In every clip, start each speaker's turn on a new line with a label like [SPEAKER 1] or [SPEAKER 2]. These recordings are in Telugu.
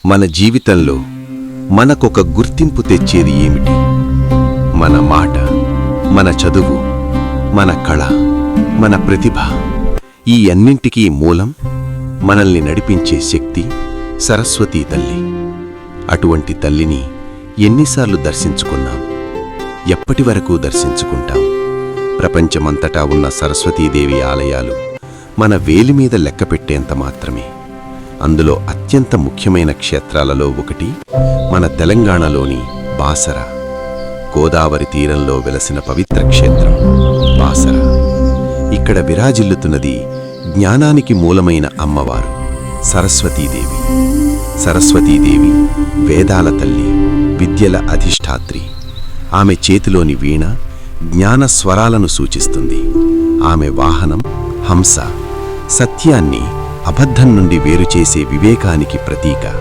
[SPEAKER 1] మన జీవితంలో మనకొక గుర్తింపు తెచ్చేది ఏమిటి? మన మాట, మన చదువు, మన కళ, మన ప్రతిభ. ఈ అన్నింటికీ మూలం మనల్ని నడిపించే శక్తి సరస్వతీ తల్లి. అటువంటి తల్లిని ఎన్నిసార్లు దర్శించుకున్నాం? ఎప్పటి వరకు దర్శించుకుంటాం? ప్రపంచమంతటా ఉన్న సరస్వతీదేవి ఆలయాలు మన వేలిమీద లెక్కపెట్టేంత మాత్రమే. అందులో అత్యంత ముఖ్యమైన క్షేత్రాలలో ఒకటి మన తెలంగాణలోని బాసర. గోదావరి తీరంలో వెలసిన పవిత్ర క్షేత్రం బాసర. ఇక్కడ విరాజిల్లుతున్నది జ్ఞానానికి మూలమైన అమ్మవారు సరస్వతీదేవి. సరస్వతీదేవి వేదాల తల్లి, విద్యల అధిష్టాత్రి. ఆమె చేతిలోని వీణ జ్ఞాన స్వరాలను సూచిస్తుంది. ఆమె వాహనం హంస, సత్యాన్ని అబద్ధం నుండి వేరుచేసే వివేకానికి ప్రతీక.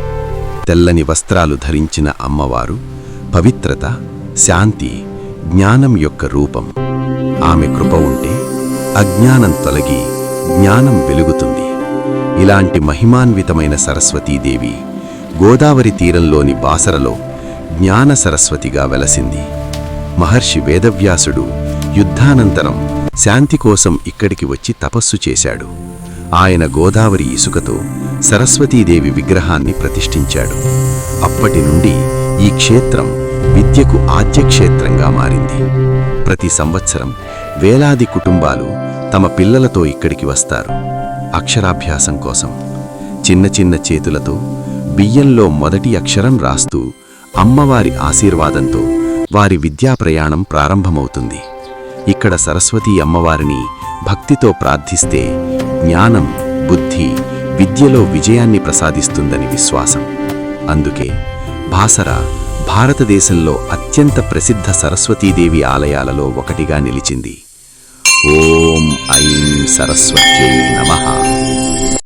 [SPEAKER 1] తెల్లని వస్త్రాలు ధరించిన అమ్మవారు పవిత్రత, శాంతి, జ్ఞానం యొక్క రూపం. ఆమె కృప ఉంటే అజ్ఞానం తొలగి జ్ఞానం వెలుగుతుంది. ఇలాంటి మహిమాన్వితమైన సరస్వతీదేవి గోదావరి తీరంలోని బాసరలో జ్ఞాన సరస్వతిగా వెలసింది. మహర్షి వేదవ్యాసుడు యుద్ధానంతరం శాంతి కోసం ఇక్కడికి వచ్చి తపస్సు చేశాడు. ఆయన గోదావరి ఇసుకతో సరస్వతీదేవి విగ్రహాన్ని ప్రతిష్ఠించాడు. అప్పటి నుండి ఈ క్షేత్రం విద్యకు ఆద్యక్షేత్రంగా మారింది. ప్రతి సంవత్సరం వేలాది కుటుంబాలు తమ పిల్లలతో ఇక్కడికి వస్తారు అక్షరాభ్యాసం కోసం. చిన్న చిన్న చేతులతో బియ్యంలో మొదటి అక్షరం రాస్తూ అమ్మవారి ఆశీర్వాదంతో వారి విద్యా ప్రయాణం ప్రారంభమవుతుంది. ఇక్కడ సరస్వతీ అమ్మవారిని భక్తితో ప్రార్థిస్తే జ్ఞానం, బుద్ధి, విద్యలో విజయాన్ని ప్రసాదిస్తుందని విశ్వాసం. అందుకే బాసర భారతదేశంలో అత్యంత ప్రసిద్ధ సరస్వతీదేవి ఆలయాలలో ఒకటిగా నిలిచింది. ఓం ఐం సరస్వత్యై నమః.